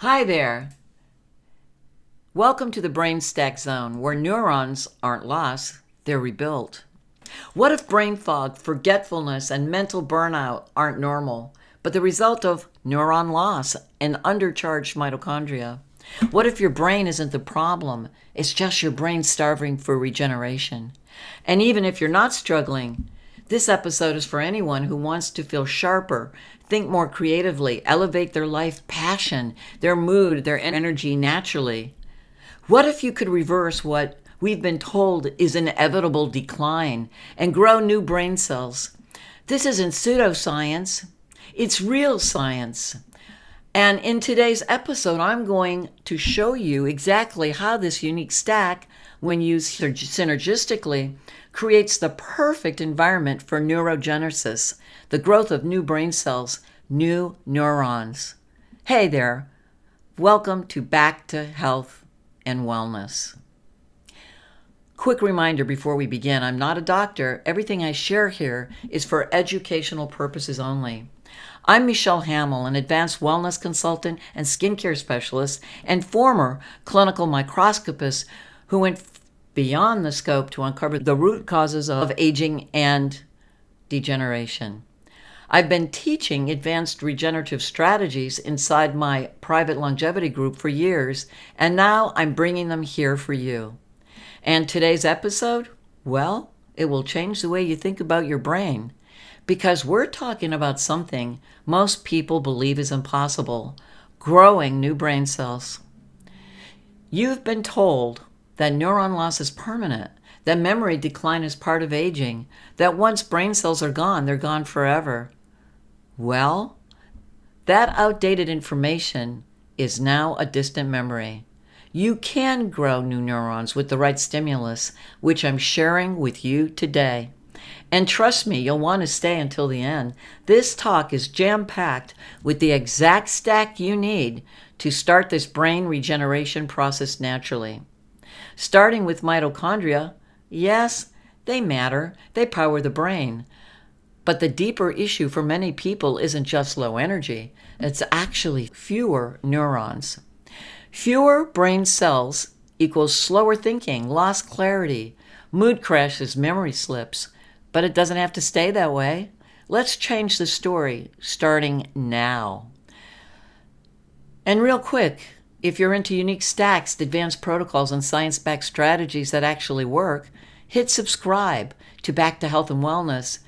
Hi there. Welcome to the Brain Stack Zone, where neurons aren't lost, they're rebuilt. What if brain fog, forgetfulness, and mental burnout aren't normal, but the result of neuron loss and undercharged mitochondria? What if your brain isn't the problem, it's just your brain starving for regeneration? And even if you're not struggling, this episode is for anyone who wants to feel sharper, think more creatively, elevate their life passion, their mood, their energy naturally. What if you could reverse what we've been told is inevitable decline and grow new brain cells? This isn't pseudoscience, it's real science. And in today's episode, I'm going to show you exactly how this unique stack, when used synergistically, creates the perfect environment for neurogenesis, the growth of new brain cells, new neurons. Hey there, welcome to Back to Health and Wellness. Quick reminder before we begin, I'm not a doctor. Everything I share here is for educational purposes only. I'm Michelle Hamel, an advanced wellness consultant and skincare specialist and former clinical microscopist who went beyond the scope to uncover the root causes of aging and degeneration. I've been teaching advanced regenerative strategies inside my private longevity group for years, and now I'm bringing them here for you. And today's episode, well, it will change the way you think about your brain, because we're talking about something most people believe is impossible: growing new brain cells. You've been told that neuron loss is permanent, that memory decline is part of aging, that once brain cells are gone, they're gone forever. Well, that outdated information is now a distant memory. You can grow new neurons with the right stimulus, which I'm sharing with you today. And trust me, you'll want to stay until the end. This talk is jam-packed with the exact stack you need to start this brain regeneration process naturally. Starting with mitochondria, yes, they matter. They power the brain. But the deeper issue for many people isn't just low energy. It's actually fewer neurons. Fewer brain cells equals slower thinking, lost clarity, mood crashes, memory slips. But it doesn't have to stay that way. Let's change the story starting now. And real quick, if you're into unique stacks, advanced protocols, and science-backed strategies that actually work, hit subscribe to Back to Health and Wellness.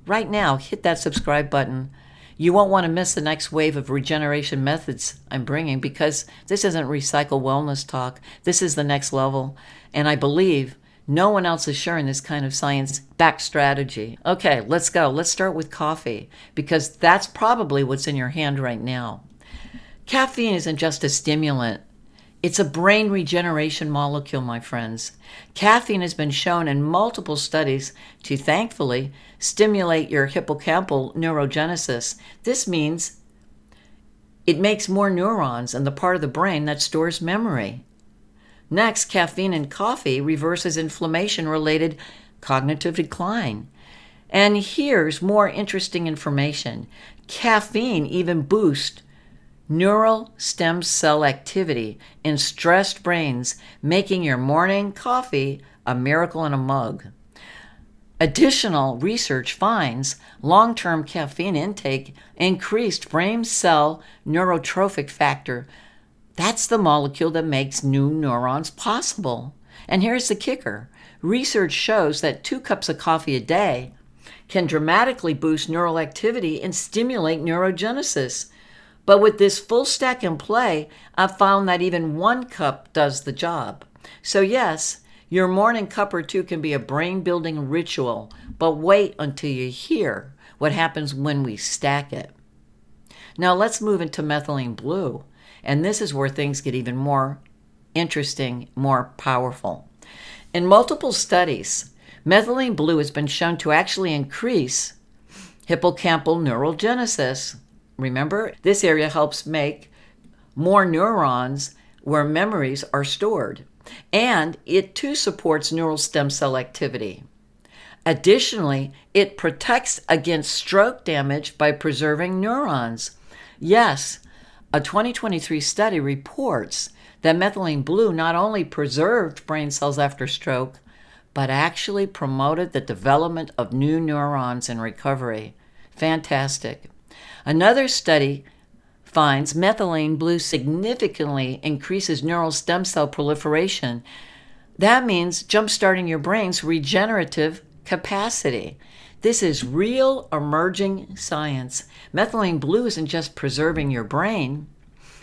Right now, hit that subscribe button. You won't want to miss the next wave of regeneration methods I'm bringing, because this isn't recycle wellness talk. This is the next level. And I believe no one else is sharing this kind of science-backed strategy. Okay, let's go. Let's start with coffee, because that's probably what's in your hand right now. Caffeine isn't just a stimulant. It's a brain regeneration molecule, my friends. Caffeine has been shown in multiple studies to, thankfully, stimulate your hippocampal neurogenesis. This means it makes more neurons in the part of the brain that stores memory. Next, caffeine in coffee reverses inflammation-related cognitive decline. And here's more interesting information. Caffeine even boosts neural stem cell activity in stressed brains, making your morning coffee a miracle in a mug. Additional research finds long-term caffeine intake increased brain cell neurotrophic factor. That's the molecule that makes new neurons possible. And here's the kicker. Research shows that 2 cups of coffee a day can dramatically boost neural activity and stimulate neurogenesis. But with this full stack in play, I've found that even 1 cup does the job. So yes, your morning cup or 2 can be a brain-building ritual, but wait until you hear what happens when we stack it. Now let's move into Methylene Blue, and this is where things get even more interesting, more powerful. In multiple studies, Methylene Blue has been shown to actually increase hippocampal neurogenesis. Remember, this area helps make more neurons where memories are stored. And it too supports neural stem cell activity. Additionally, it protects against stroke damage by preserving neurons. Yes, A 2023 study reports that methylene blue not only preserved brain cells after stroke, but actually promoted the development of new neurons in recovery. Fantastic. Another study finds methylene blue significantly increases neural stem cell proliferation. That means jumpstarting your brain's regenerative capacity. This is real emerging science. Methylene blue isn't just preserving your brain.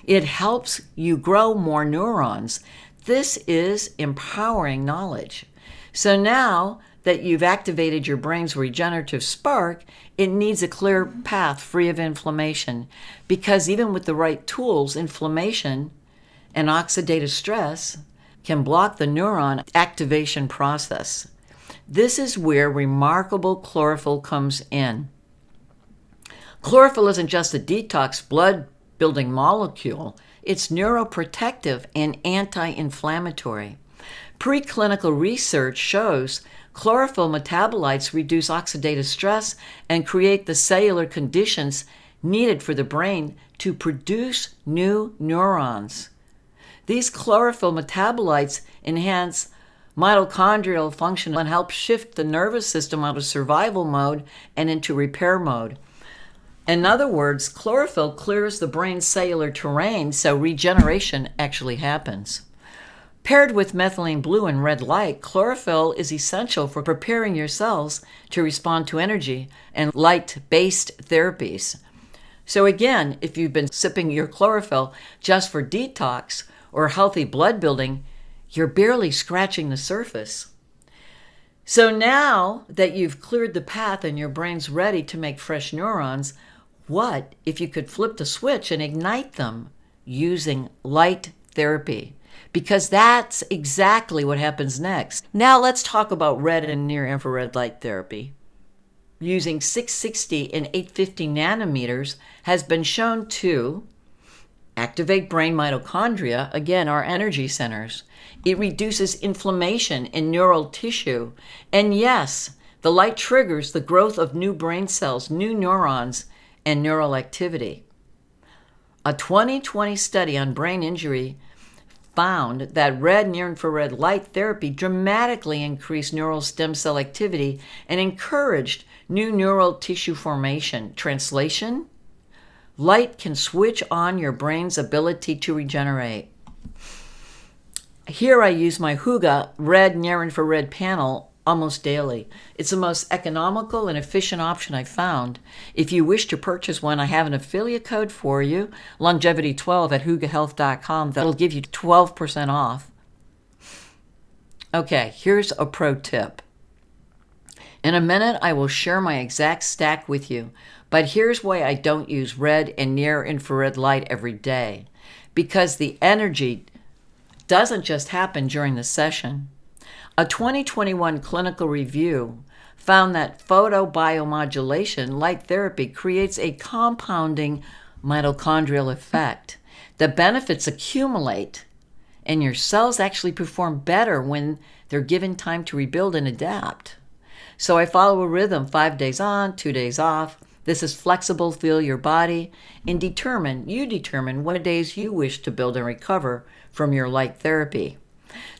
It helps you grow more neurons. This is empowering knowledge. So now that you've activated your brain's regenerative spark, it needs a clear path free of inflammation. Because even with the right tools, inflammation and oxidative stress can block the neuron activation process. This is where remarkable chlorophyll comes in. Chlorophyll isn't just a detox blood-building molecule. It's neuroprotective and anti-inflammatory. Preclinical research shows chlorophyll metabolites reduce oxidative stress and create the cellular conditions needed for the brain to produce new neurons. These chlorophyll metabolites enhance mitochondrial function and help shift the nervous system out of survival mode and into repair mode. In other words, chlorophyll clears the brain's cellular terrain, so regeneration actually happens. Paired with methylene blue and red light, chlorophyll is essential for preparing your cells to respond to energy and light-based therapies. So again, if you've been sipping your chlorophyll just for detox or healthy blood building, you're barely scratching the surface. So now that you've cleared the path and your brain's ready to make fresh neurons, what if you could flip the switch and ignite them using light therapy? Because that's exactly what happens next. Now let's talk about red and near-infrared light therapy. Using 660 and 850 nanometers has been shown to activate brain mitochondria, again, our energy centers. It reduces inflammation in neural tissue. And yes, the light triggers the growth of new brain cells, new neurons, and neural activity. A 2020 study on brain injury found that red near-infrared light therapy dramatically increased neural stem cell activity and encouraged new neural tissue formation. Translation: light can switch on your brain's ability to regenerate. Here I use my Hooga red near-infrared panel almost daily. It's the most economical and efficient option I've found. If you wish to purchase one, I have an affiliate code for you, longevity12 at hoogahealth.com. That'll give you 12% off. Okay, here's a pro tip. In a minute, I will share my exact stack with you, but here's why I don't use red and near-infrared light every day. Because the energy doesn't just happen during the session. A 2021 clinical review found that photobiomodulation light therapy creates a compounding mitochondrial effect. The benefits accumulate, and your cells actually perform better when they're given time to rebuild and adapt. So I follow a rhythm, 5 days on, 2 days off. This is flexible, feel your body, and you determine what days you wish to build and recover from your light therapy.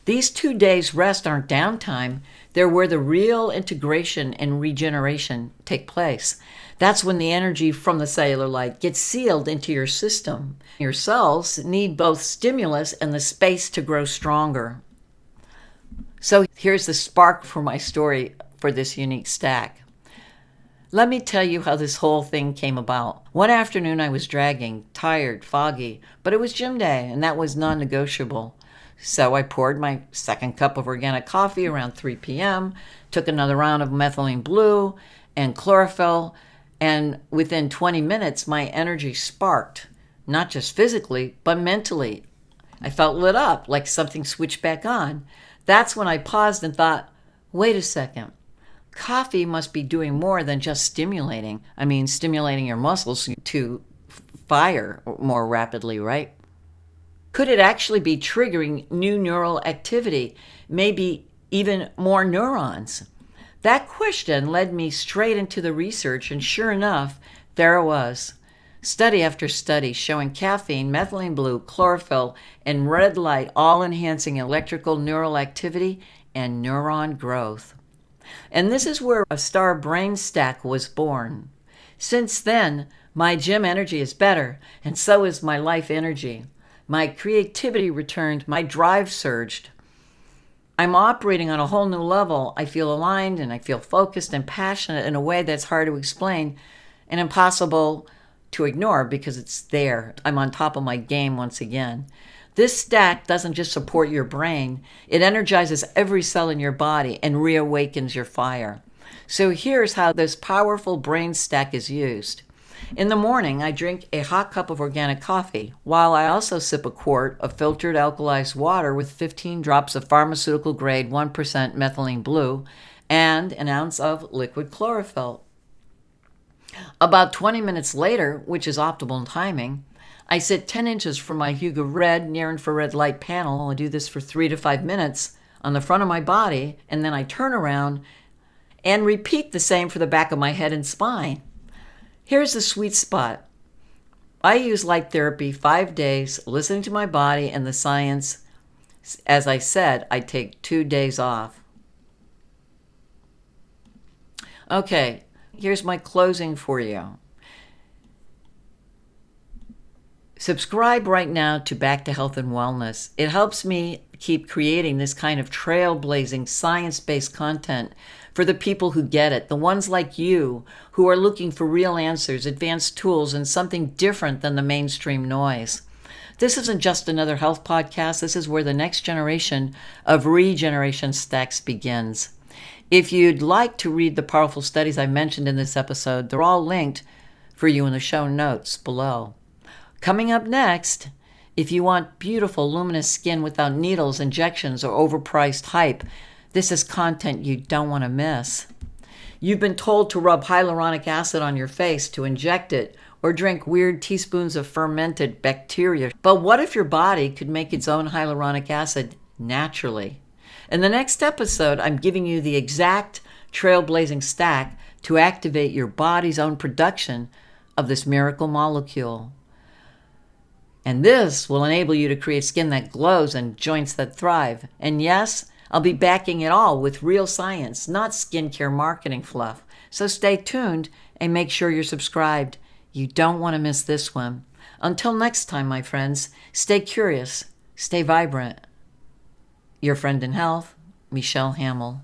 These 2 days rest aren't downtime. They're where the real integration and regeneration take place. That's when the energy from the cellular light gets sealed into your system. Your cells need both stimulus and the space to grow stronger. So here's the spark for my story for this unique stack. Let me tell you how this whole thing came about. One afternoon I was dragging, tired, foggy, but it was gym day and that was non-negotiable. So I poured my second cup of organic coffee around 3 p.m., took another round of methylene blue and chlorophyll, and within 20 minutes, my energy sparked, not just physically, but mentally. I felt lit up, like something switched back on. That's when I paused and thought, wait a second. Coffee must be doing more than just stimulating your muscles to fire more rapidly, right? Could it actually be triggering new neural activity, maybe even more neurons? That question led me straight into the research, and sure enough, there it was. Study after study showing caffeine, methylene blue, chlorophyll, and red light all enhancing electrical neural activity and neuron growth. And this is where a star brain stack was born. Since then, my gym energy is better, and so is my life energy. My creativity returned, my drive surged. I'm operating on a whole new level. I feel aligned and I feel focused and passionate in a way that's hard to explain and impossible to ignore because it's there. I'm on top of my game once again. This stack doesn't just support your brain, it energizes every cell in your body and reawakens your fire. So here's how this powerful brain stack is used. In the morning, I drink a hot cup of organic coffee, while I also sip a quart of filtered alkalized water with 15 drops of pharmaceutical-grade 1% methylene blue and an ounce of liquid chlorophyll. About 20 minutes later, which is optimal timing, I sit 10 inches from my Hooga red near-infrared light panel. I do this for 3 to 5 minutes on the front of my body, and then I turn around and repeat the same for the back of my head and spine. Here's the sweet spot. I use light therapy 5 days, listening to my body and the science. As I said, I take 2 days off. Okay, here's my closing for you. Subscribe right now to Back to Health and Wellness. It helps me keep creating this kind of trailblazing, science-based content for the people who get it, the ones like you who are looking for real answers, advanced tools, and something different than the mainstream noise. This isn't just another health podcast. This is where the next generation of regeneration stacks begins. If you'd like to read the powerful studies I mentioned in this episode, they're all linked for you in the show notes below. Coming up next, if you want beautiful, luminous skin without needles, injections, or overpriced hype, this is content you don't want to miss. You've been told to rub hyaluronic acid on your face, to inject it, or drink weird teaspoons of fermented bacteria. But what if your body could make its own hyaluronic acid naturally? In the next episode, I'm giving you the exact trailblazing stack to activate your body's own production of this miracle molecule. And this will enable you to create skin that glows and joints that thrive. And yes, I'll be backing it all with real science, not skincare marketing fluff. So stay tuned and make sure you're subscribed. You don't want to miss this one. Until next time, my friends, stay curious, stay vibrant. Your friend in health, Michelle Hamel.